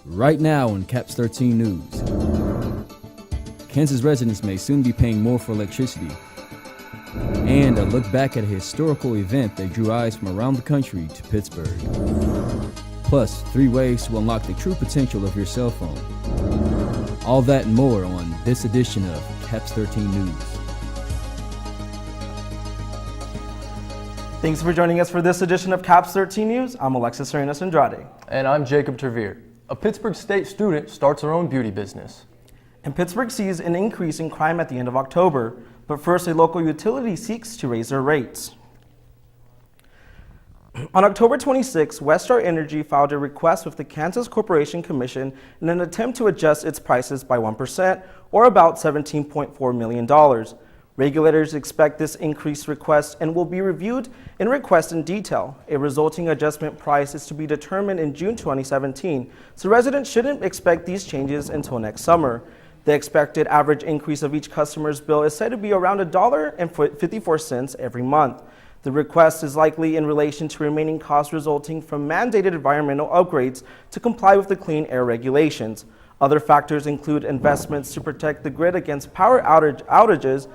Right now on Caps 13 News. Kansas residents may soon be paying more for electricity. And a look back at a historical event that drew eyes from around the country to Pittsburgh. Plus, 3 ways to unlock the true potential of your cell phone. All that and more on this edition of Caps 13 News. Thanks for joining us for this edition of Caps 13 News. I'm Alexis Arenas Andrade. And I'm Jacob Trevere. A Pittsburg State student starts her own beauty business. And Pittsburgh sees an increase in crime at the end of October, but first a local utility seeks to raise their rates. On October 26, Westar Energy filed a request with the Kansas Corporation Commission in an attempt to adjust its prices by 1%, or about $17.4 million. Regulators expect this increased request and will be reviewed in request in detail. A resulting adjustment price is to be determined in June 2017, so residents shouldn't expect these changes until next summer. The expected average increase of each customer's bill is said to be around $1.54 every month. The request is likely in relation to remaining costs resulting from mandated environmental upgrades to comply with the clean air regulations. Other factors include investments to protect the grid against power outages.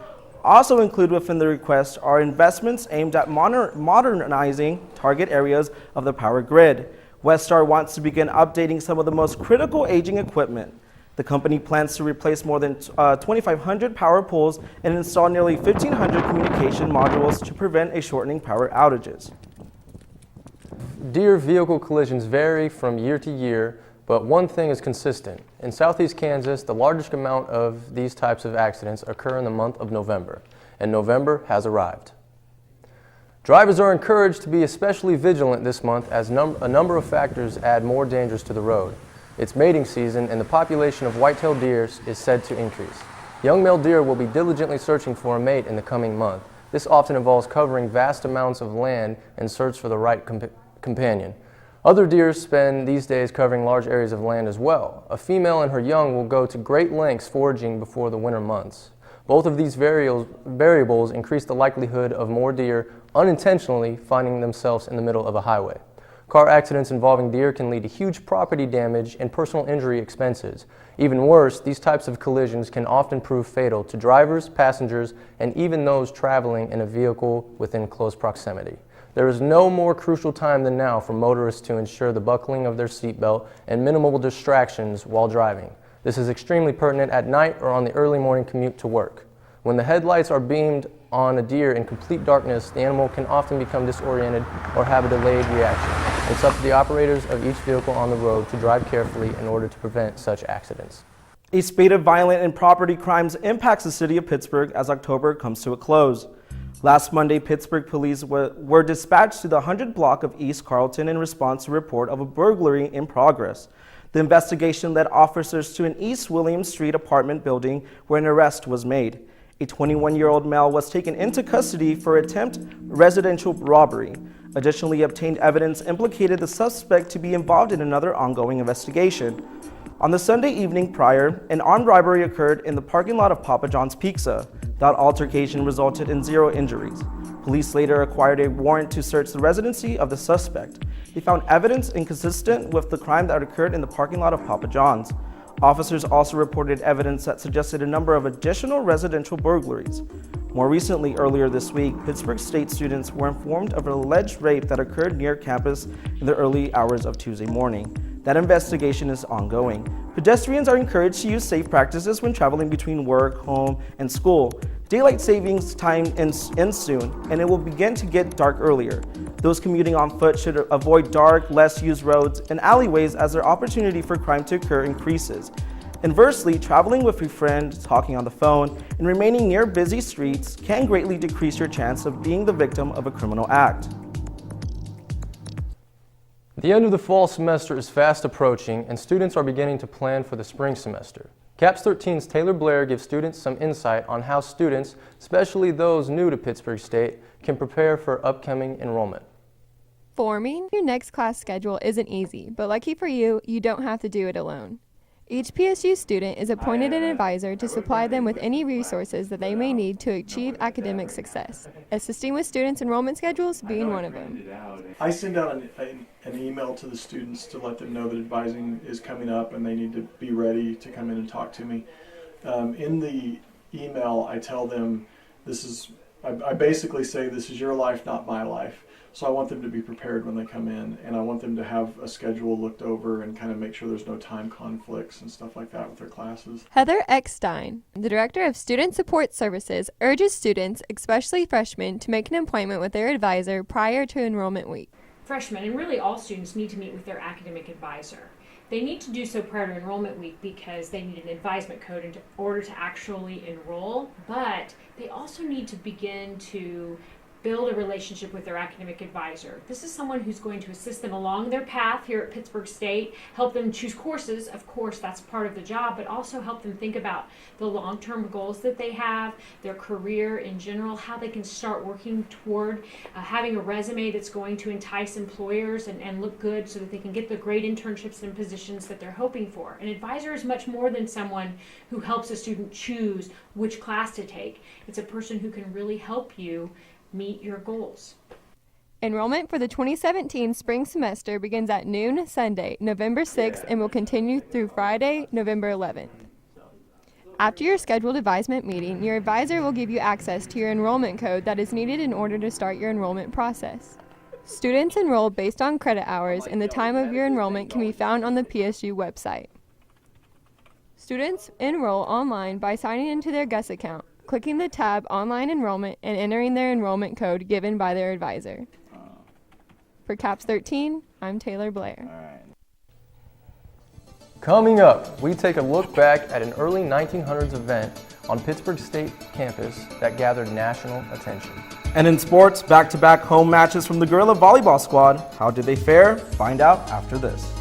Also included within the request are investments aimed at modernizing target areas of the power grid. Westar wants to begin updating some of the most critical aging equipment. The company plans to replace more than 2,500 power poles and install nearly 1,500 communication modules to prevent a shortening power outages. Deer vehicle collisions vary from year to year, but one thing is consistent. In southeast Kansas, the largest amount of these types of accidents occur in the month of November, and November has arrived. Drivers are encouraged to be especially vigilant this month as a number of factors add more dangers to the road. It's mating season, and the population of white-tailed deer is said to increase. Young male deer will be diligently searching for a mate in the coming month. This often involves covering vast amounts of land in search for the right companion. Other deer spend these days covering large areas of land as well. A female and her young will go to great lengths foraging before the winter months. Both of these variables increase the likelihood of more deer unintentionally finding themselves in the middle of a highway. Car accidents involving deer can lead to huge property damage and personal injury expenses. Even worse, these types of collisions can often prove fatal to drivers, passengers, and even those traveling in a vehicle within close proximity. There is no more crucial time than now for motorists to ensure the buckling of their seatbelt and minimal distractions while driving. This is extremely pertinent at night or on the early morning commute to work. When the headlights are beamed on a deer in complete darkness, the animal can often become disoriented or have a delayed reaction. It's up to the operators of each vehicle on the road to drive carefully in order to prevent such accidents. A spate of violent and property crimes impacts the city of Pittsburgh as October comes to a close. Last Monday, Pittsburgh police were dispatched to the 100 block of East Carlton in response to a report of a burglary in progress. The investigation led officers to an East William Street apartment building where an arrest was made. A 21-year-old male was taken into custody for attempt residential robbery. Additionally, obtained evidence implicated the suspect to be involved in another ongoing investigation. On the Sunday evening prior, an armed robbery occurred in the parking lot of Papa John's Pizza. That altercation resulted in 0 injuries. Police later acquired a warrant to search the residency of the suspect. They found evidence inconsistent with the crime that occurred in the parking lot of Papa John's. Officers also reported evidence that suggested a number of additional residential burglaries. More recently, earlier this week, Pittsburg State students were informed of an alleged rape that occurred near campus in the early hours of Tuesday morning. That investigation is ongoing. Pedestrians are encouraged to use safe practices when traveling between work, home, and school. Daylight savings time ends soon, and it will begin to get dark earlier. Those commuting on foot should avoid dark, less used roads and alleyways as their opportunity for crime to occur increases. Inversely, traveling with a friend, talking on the phone, and remaining near busy streets can greatly decrease your chance of being the victim of a criminal act. The end of the fall semester is fast approaching, and students are beginning to plan for the spring semester. Caps 13's Taylor Blair gives students some insight on how students, especially those new to Pittsburg State, can prepare for upcoming enrollment. Forming your next class schedule isn't easy, but lucky for you, you don't have to do it alone. Each PSU student is appointed an advisor to supply them with any resources that they may need to achieve academic success, assisting with students' enrollment schedules being one of them. I send out an email to the students to let them know that advising is coming up and they need to be ready to come in and talk to me. In the email, I tell them I basically say this is your life, not my life. So I want them to be prepared when they come in, and I want them to have a schedule looked over and kind of make sure there's no time conflicts and stuff like that with their classes. Heather Eckstein, the Director of Student Support Services, urges students, especially freshmen, to make an appointment with their advisor prior to enrollment week. Freshmen, and really all students, need to meet with their academic advisor. They need to do so prior to enrollment week because they need an advisement code in order to actually enroll, but they also need to begin to build a relationship with their academic advisor. This is someone who's going to assist them along their path here at Pittsburg State, help them choose courses, of course that's part of the job, but also help them think about the long-term goals that they have, their career in general, how they can start working toward having a resume that's going to entice employers and look good so that they can get the great internships and positions that they're hoping for. An advisor is much more than someone who helps a student choose which class to take. It's a person who can really help you meet your goals. Enrollment for the 2017 spring semester begins at noon Sunday, November 6th, and will continue through Friday, November 11th. After your scheduled advisement meeting, your advisor will give you access to your enrollment code that is needed in order to start your enrollment process. Students enroll based on credit hours, and the time of your enrollment can be found on the PSU website. Students enroll online by signing into their GUS account, clicking the tab Online Enrollment, and entering their enrollment code given by their advisor. For CAPS 13, I'm Taylor Blair. Coming up, we take a look back at an early 1900s event on Pittsburg State campus that gathered national attention. And in sports, back-to-back home matches from the Gorilla Volleyball squad. How did they fare? Find out after this.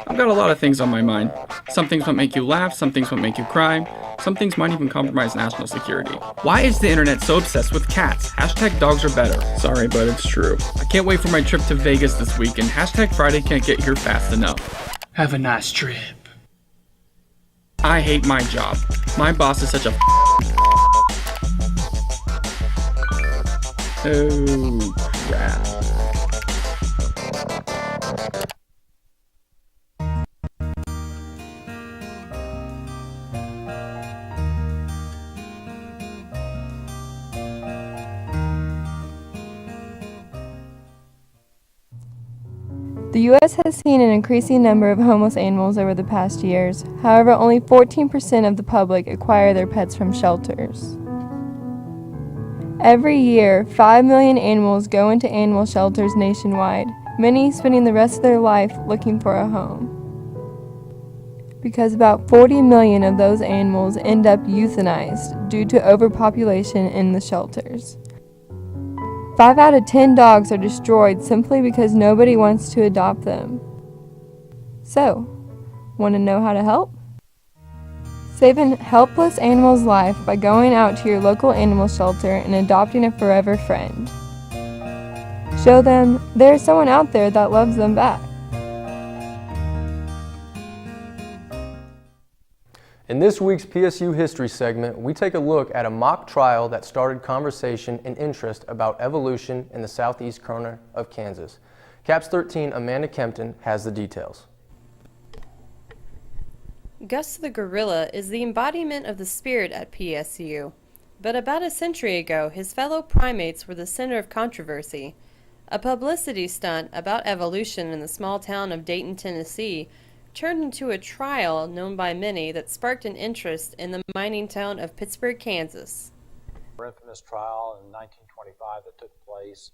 I've got a lot of things on my mind. Some things might make you laugh, some things might make you cry, some things might even compromise national security. Why is the internet so obsessed with cats? Hashtag dogs are better. Sorry, but it's true. I can't wait for my trip to Vegas this week, and hashtag Friday can't get here fast enough. Have a nice trip. I hate my job. My boss is such a Oh, crap. The U.S. has seen an increasing number of homeless animals over the past years. However, only 14% of the public acquire their pets from shelters. Every year, 5 million animals go into animal shelters nationwide, many spending the rest of their life looking for a home. Because about 40 million of those animals end up euthanized due to overpopulation in the shelters. 5 out of 10 dogs are destroyed simply because nobody wants to adopt them. So, want to know how to help? Save a helpless animal's life by going out to your local animal shelter and adopting a forever friend. Show them there's someone out there that loves them back. In this week's PSU History segment, we take a look at a mock trial that started conversation and interest about evolution in the southeast corner of Kansas. CAPS 13 Amanda Kempton has the details. Gus the gorilla is the embodiment of the spirit at PSU, but about a century ago his fellow primates were the center of controversy. A publicity stunt about evolution in the small town of Dayton, Tennessee turned into a trial known by many that sparked an interest in the mining town of Pittsburg, Kansas. An infamous trial in 1925 that took place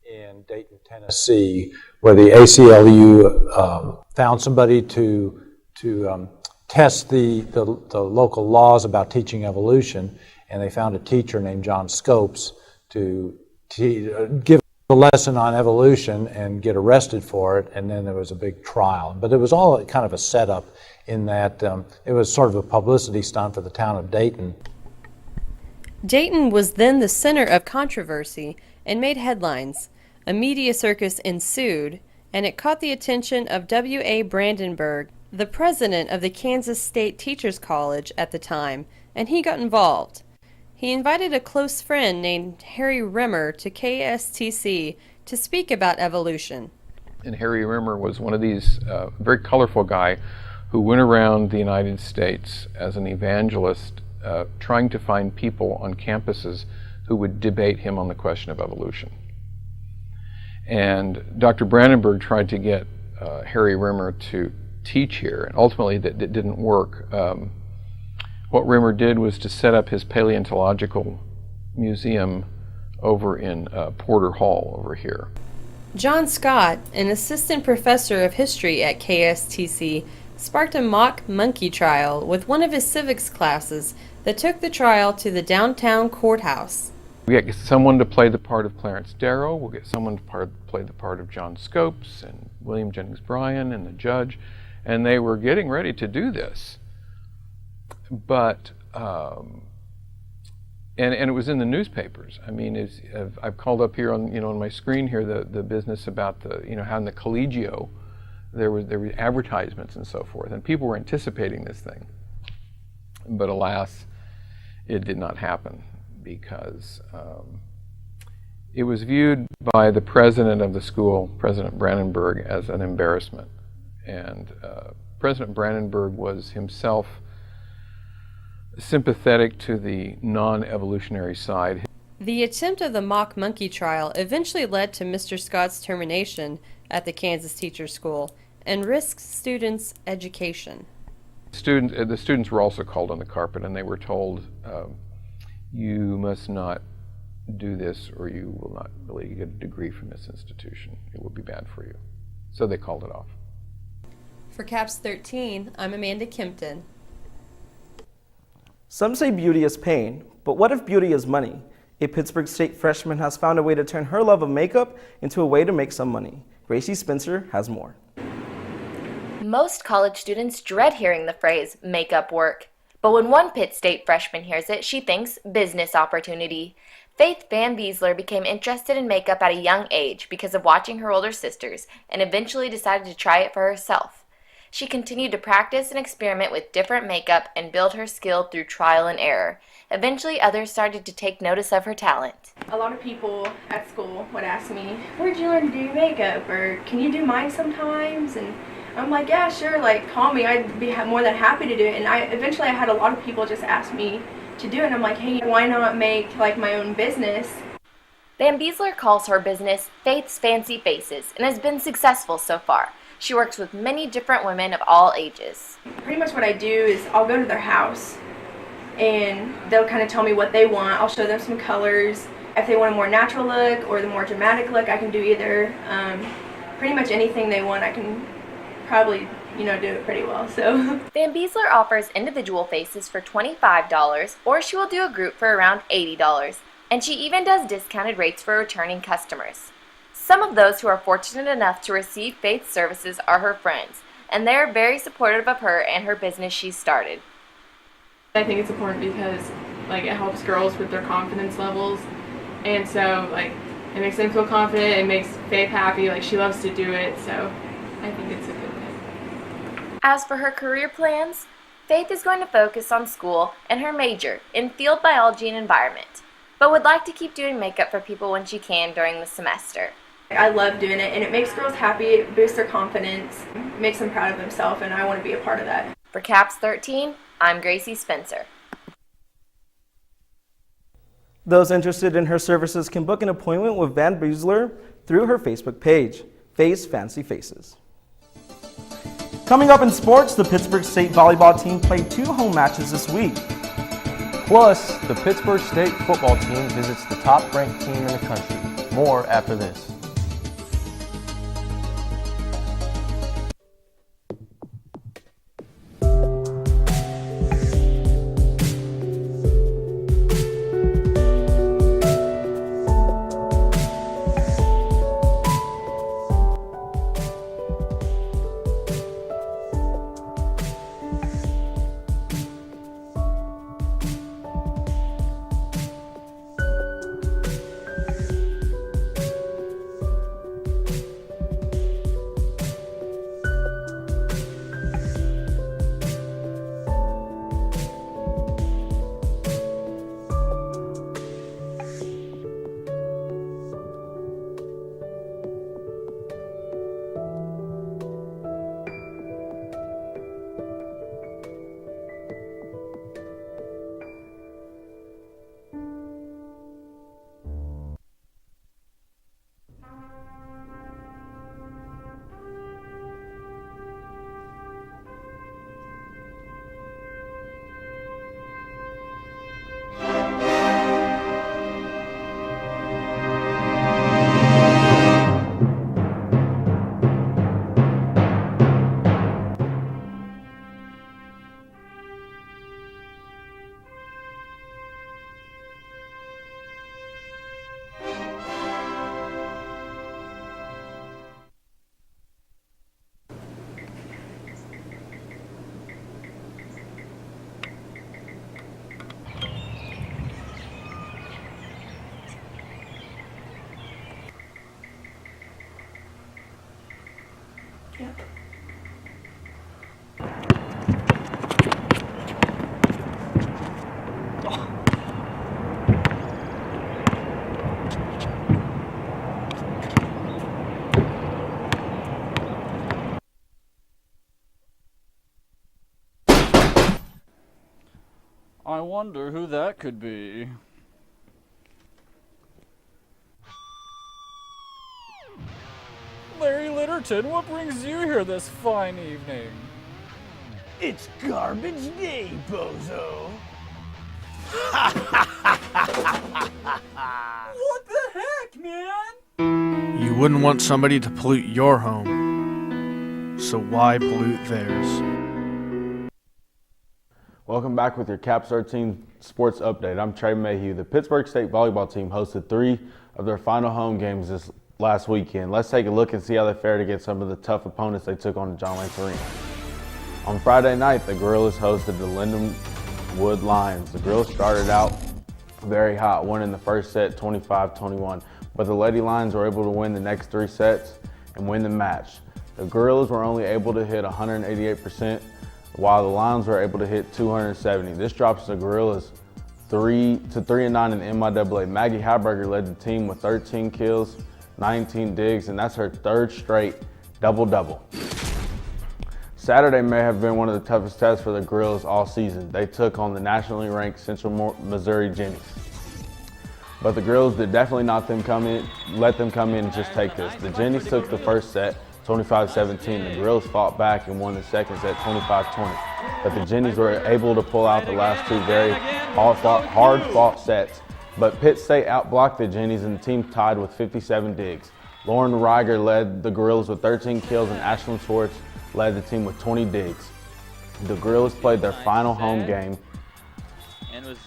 in Dayton, Tennessee, where the ACLU found somebody to test the local laws about teaching evolution, and they found a teacher named John Scopes to give a lesson on evolution and get arrested for it, and then there was a big trial. But it was all kind of a setup in that it was sort of a publicity stunt for the town of Dayton. Dayton was then the center of controversy and made headlines. A media circus ensued, and it caught the attention of W.A. Brandenburg, the president of the Kansas State Teachers College at the time, and he got involved. He invited a close friend named Harry Rimmer to KSTC to speak about evolution. And Harry Rimmer was one of these very colorful guy who went around the United States as an evangelist trying to find people on campuses who would debate him on the question of evolution. And Dr. Brandenburg tried to get Harry Rimmer to teach here, and ultimately that didn't work. What Rimmer did was to set up his paleontological museum over in Porter Hall over here. John Scott, an assistant professor of history at KSTC, sparked a mock monkey trial with one of his civics classes that took the trial to the downtown courthouse. We get someone to play the part of Clarence Darrow, we'll get someone to play the part of John Scopes and William Jennings Bryan and the judge, and they were getting ready to do this. But, and it was in the newspapers. I mean, I've called up here on, on my screen here the business about how in the Collegio there were advertisements and so forth, and people were anticipating this thing. But alas, it did not happen because it was viewed by the president of the school, President Brandenburg, as an embarrassment. And President Brandenburg was himself sympathetic to the non-evolutionary side. The attempt of the mock monkey trial eventually led to Mr. Scott's termination at the Kansas Teachers School and risked students' education. The students were also called on the carpet, and they were told, you must not do this or you will not really get a degree from this institution. It will be bad for you. So they called it off. For CAPS 13, I'm Amanda Kempton. Some say beauty is pain, but what if beauty is money? A Pittsburg State freshman has found a way to turn her love of makeup into a way to make some money. Gracie Spencer has more. Most college students dread hearing the phrase makeup work, but when one Pitt State freshman hears it, she thinks business opportunity. Faith Van Beesler became interested in makeup at a young age because of watching her older sisters and eventually decided to try it for herself. She continued to practice and experiment with different makeup and build her skill through trial and error. Eventually, others started to take notice of her talent. A lot of people at school would ask me, where'd you learn to do makeup? Or can you do mine sometimes? And I'm like, yeah, sure, like call me. I'd be more than happy to do it. And eventually I had a lot of people just ask me to do it. And I'm like, hey, why not make like my own business? Van Beesler calls her business Faith's Fancy Faces and has been successful so far. She works with many different women of all ages. Pretty much what I do is I'll go to their house and they'll kind of tell me what they want. I'll show them some colors. If they want a more natural look or the more dramatic look, I can do either. Pretty much anything they want, I can probably, do it pretty well. So Van Beesler offers individual faces for $25, or she will do a group for around $80. And she even does discounted rates for returning customers. Some of those who are fortunate enough to receive Faith's services are her friends, and they're very supportive of her and her business she's started. I think it's important because it helps girls with their confidence levels, and so it makes them feel confident, it makes Faith happy, she loves to do it, so I think it's a good thing. As for her career plans, Faith is going to focus on school and her major in field biology and environment, but would like to keep doing makeup for people when she can during the semester. I love doing it, and it makes girls happy, it boosts their confidence, makes them proud of themselves, and I want to be a part of that. For CAPS 13, I'm Gracie Spencer. Those interested in her services can book an appointment with Van Beusler through her Facebook page, Face Fancy Faces. Coming up in sports, the Pittsburg State volleyball team played 2 home matches this week. Plus, the Pittsburg State football team visits the top-ranked team in the country. More after this. I wonder who that could be. Larry Litterton, what brings you here this fine evening? It's garbage day, bozo. What the heck, man? You wouldn't want somebody to pollute your home, so why pollute theirs? Welcome back with your CAPS 13 sports update. I'm Trey Mayhew. The Pittsburg State volleyball team hosted 3 of their final home games this last weekend. Let's take a look and see how they fared against some of the tough opponents they took on at John Lance Arena. On Friday night, the Gorillas hosted the Lindenwood Lions. The Gorillas started out very hot, winning the first set 25-21, but the Lady Lions were able to win the next 3 sets and win the match. The Gorillas were only able to hit 188%, while the Lions were able to hit 270. This drops the Gorillas 3-9 in the MIAA. Maggie Heiberger led the team with 13 kills, 19 digs, and that's her 3rd straight double-double. Saturday may have been one of the toughest tests for the Gorillas all season. They took on the nationally ranked Central Missouri Jennies. But the Gorillas did definitely let them come in and just take this. The Jennies took the first set 25-17. The Gorillas fought back and won the second set 25-20. But the Jennies were able to pull out the last 2 very hard-fought sets. But Pitt State outblocked the Jennies and the team tied with 57 digs. Lauren Reiger led the Gorillas with 13 kills and Ashlyn Schwartz led the team with 20 digs. The Gorillas played their final home game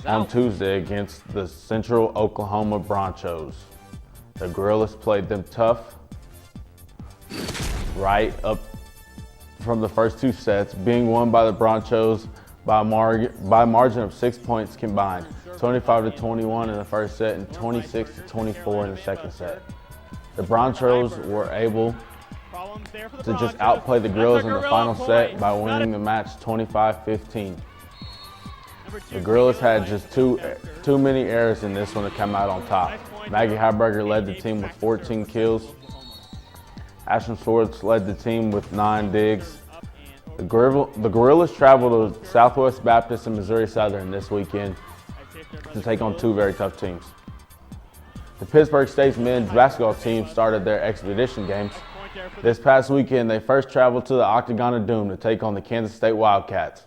on Tuesday against the Central Oklahoma Bronchos. The Gorillas played them tough right up from the first two sets, being won by the Bronchos by a margin of 6 points combined, 25-21 in the first set and 26-24 in the second set. The Bronchos were able to just outplay the Gorillas in the final set by winning the match 25-15. The Gorillas had just too many errors in this one to come out on top. Maggie Heiberger led the team with 14 kills. Ashton Swartz led the team with 9 digs. The Gorillas travel to Southwest Baptist and Missouri Southern this weekend to take on 2 very tough teams. The Pittsburg State men's basketball team started their expedition games. This past weekend, they first traveled to the Octagon of Doom to take on the Kansas State Wildcats.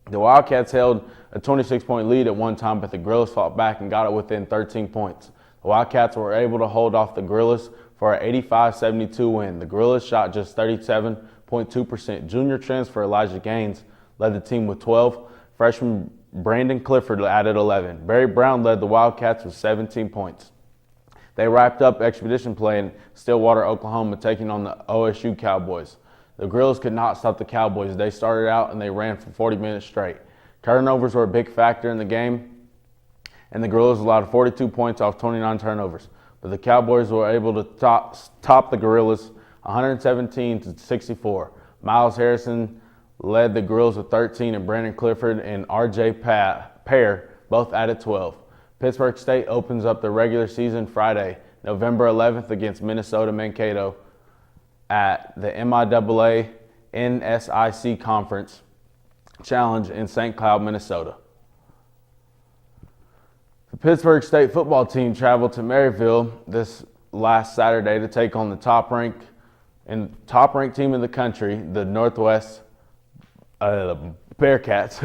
The Wildcats held a 26-point lead at one time, but the Gorillas fought back and got it within 13 points. The Wildcats were able to hold off the Gorillas for an 85-72 win. The Gorillas shot just 37.2%. Junior transfer Elijah Gaines led the team with 12. Freshman Brandon Clifford added 11. Barry Brown led the Wildcats with 17 points. They wrapped up expedition play in Stillwater, Oklahoma, taking on the OSU Cowboys. The Gorillas could not stop the Cowboys. They started out and they ran for 40 minutes straight. Turnovers were a big factor in the game, and the Gorillas allowed 42 points off 29 turnovers. But the Cowboys were able to top the Gorillas 117-64. Miles Harrison led the Gorillas with 13, and Brandon Clifford and R.J. Pear both added 12. Pittsburg State opens up the regular season Friday, November 11th against Minnesota Mankato at the MIAA NSIC Conference Challenge in St. Cloud, Minnesota. The Pittsburg State football team traveled to Maryville this last Saturday to take on the top-ranked team in the country, the Northwest Bearcats,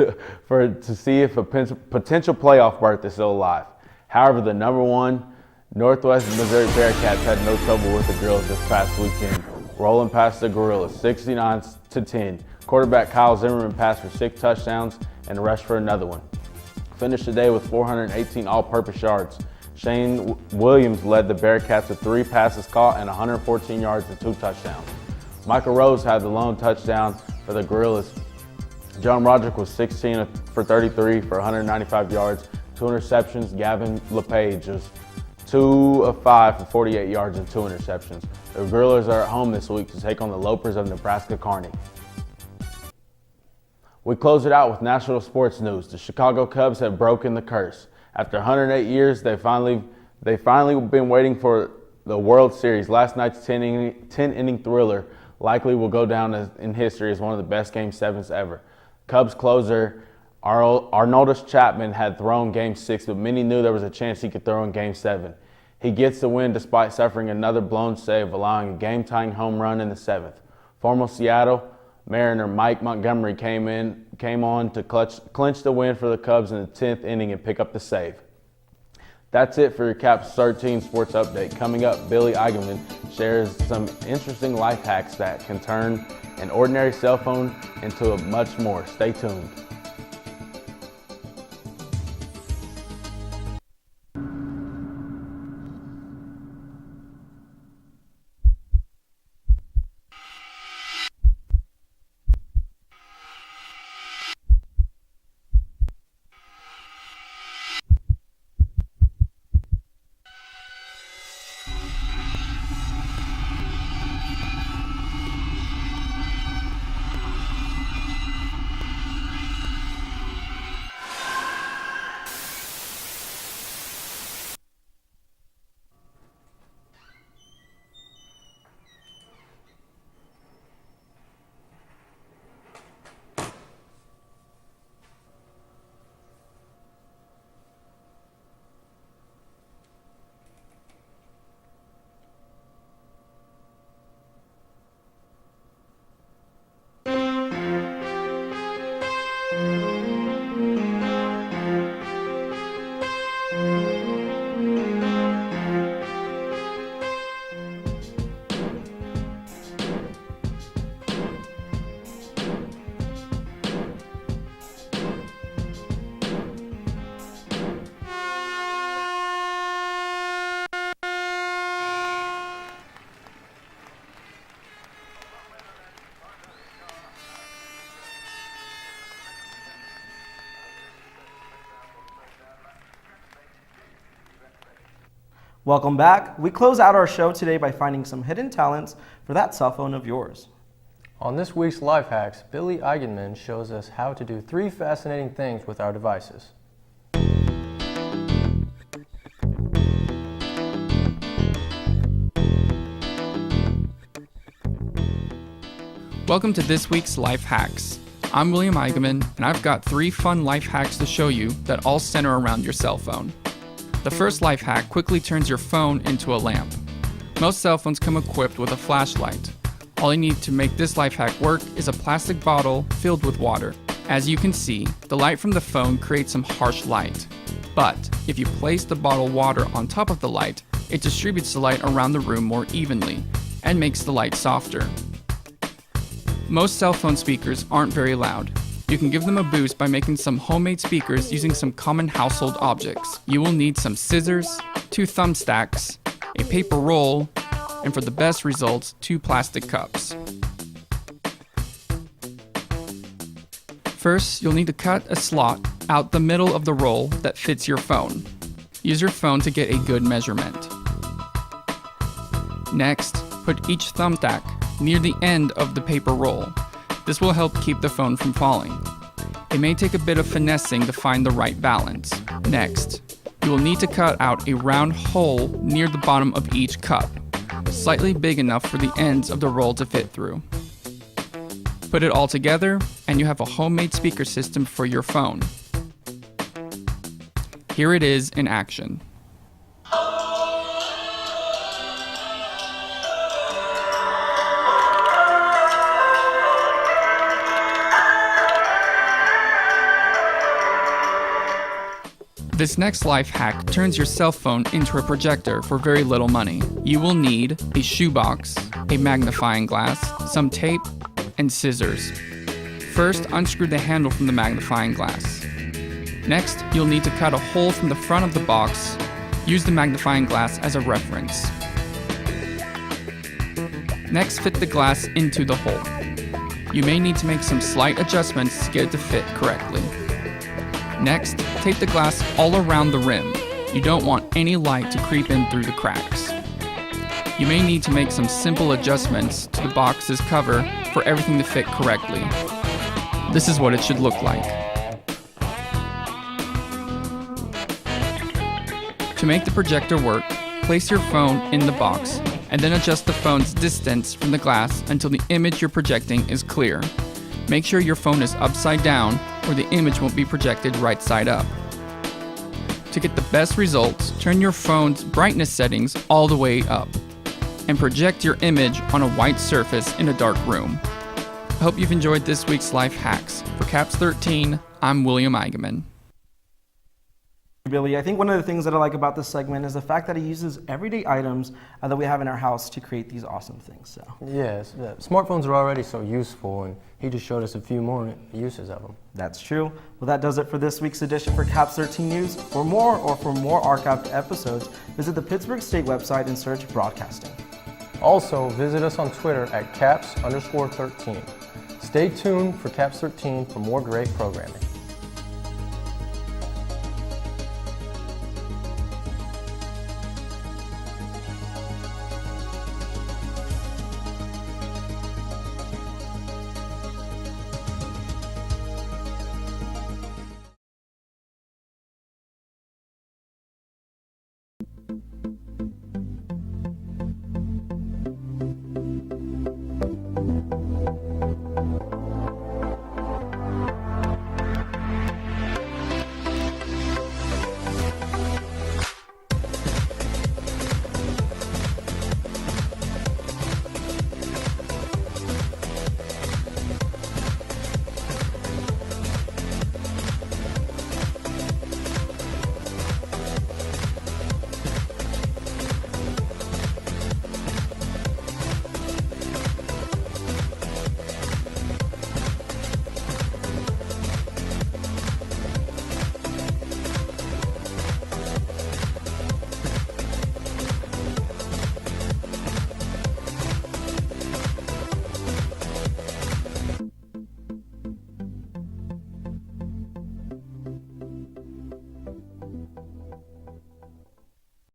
to see if a potential playoff berth is still alive. However, the number 1 Northwest Missouri Bearcats had no trouble with the Gorillas this past weekend, rolling past the Gorillas 69-10. Quarterback Kyle Zimmerman passed for 6 touchdowns and rushed for another one. Finished the day with 418 all-purpose yards. Shane Williams led the Bearcats with 3 passes caught and 114 yards and 2 touchdowns. Michael Rose had the lone touchdown for the Gorillas. John Roderick was 16 for 33 for 195 yards, 2 interceptions. Gavin LePage was 2 of 5 for 48 yards and 2 interceptions. The Gorillas are at home this week to take on the Lopers of Nebraska Kearney. We close it out with national sports news. The Chicago Cubs have broken the curse. After 108 years, they finally been waiting for the World Series. Last night's 10-inning thriller likely will go down in history as one of the best Game 7s ever. Cubs closer Arnoldus Chapman had thrown Game 6, but many knew there was a chance he could throw in Game 7. He gets the win despite suffering another blown save, allowing a game-tying home run in the 7th. Former Seattle Mariner Mike Montgomery came on to clinch the win for the Cubs in the 10th inning and pick up the save. That's it for your Caps 13 Sports Update. Coming up, Billy Eigenman shares some interesting life hacks that can turn an ordinary cell phone into a much more. Stay tuned. Welcome back. We close out our show today by finding some hidden talents for that cell phone of yours. On this week's Life Hacks, Billy Eigenman shows us how to do 3 fascinating things with our devices. Welcome to this week's Life Hacks. I'm William Eigenman, and I've got 3 fun life hacks to show you that all center around your cell phone. The first life hack quickly turns your phone into a lamp. Most cell phones come equipped with a flashlight. All you need to make this life hack work is a plastic bottle filled with water. As you can see, the light from the phone creates some harsh light. But if you place the bottled water on top of the light, it distributes the light around the room more evenly and makes the light softer. Most cell phone speakers aren't very loud. You can give them a boost by making some homemade speakers using some common household objects. You will need some scissors, 2 thumbstacks, a paper roll, and for the best results, 2 plastic cups. First, you'll need to cut a slot out the middle of the roll that fits your phone. Use your phone to get a good measurement. Next, put each thumbtack near the end of the paper roll. This will help keep the phone from falling. It may take a bit of finessing to find the right balance. Next, you will need to cut out a round hole near the bottom of each cup, slightly big enough for the ends of the roll to fit through. Put it all together, and you have a homemade speaker system for your phone. Here it is in action. This next life hack turns your cell phone into a projector for very little money. You will need a shoebox, a magnifying glass, some tape, and scissors. First, unscrew the handle from the magnifying glass. Next, you'll need to cut a hole from the front of the box. Use the magnifying glass as a reference. Next, fit the glass into the hole. You may need to make some slight adjustments to get it to fit correctly. Next, tape the glass all around the rim. You don't want any light to creep in through the cracks. You may need to make some simple adjustments to the box's cover for everything to fit correctly. This is what it should look like. To make the projector work, place your phone in the box and then adjust the phone's distance from the glass until the image you're projecting is clear. Make sure your phone is upside down or the image won't be projected right side up. To get the best results, turn your phone's brightness settings all the way up and project your image on a white surface in a dark room. I hope you've enjoyed this week's Life Hacks. For CAPS 13, I'm William Eigenman. Billy, I think one of the things that I like about this segment is the fact that he uses everyday items that we have in our house to create these awesome things. So. Yes, smartphones are already so useful, and he just showed us a few more uses of them. That's true. Well, that does it for this week's edition for CAPS 13 News. For more archived episodes, visit the Pittsburg State website and search Broadcasting. Also, visit us on Twitter at CAPS_13. Stay tuned for CAPS 13 for more great programming.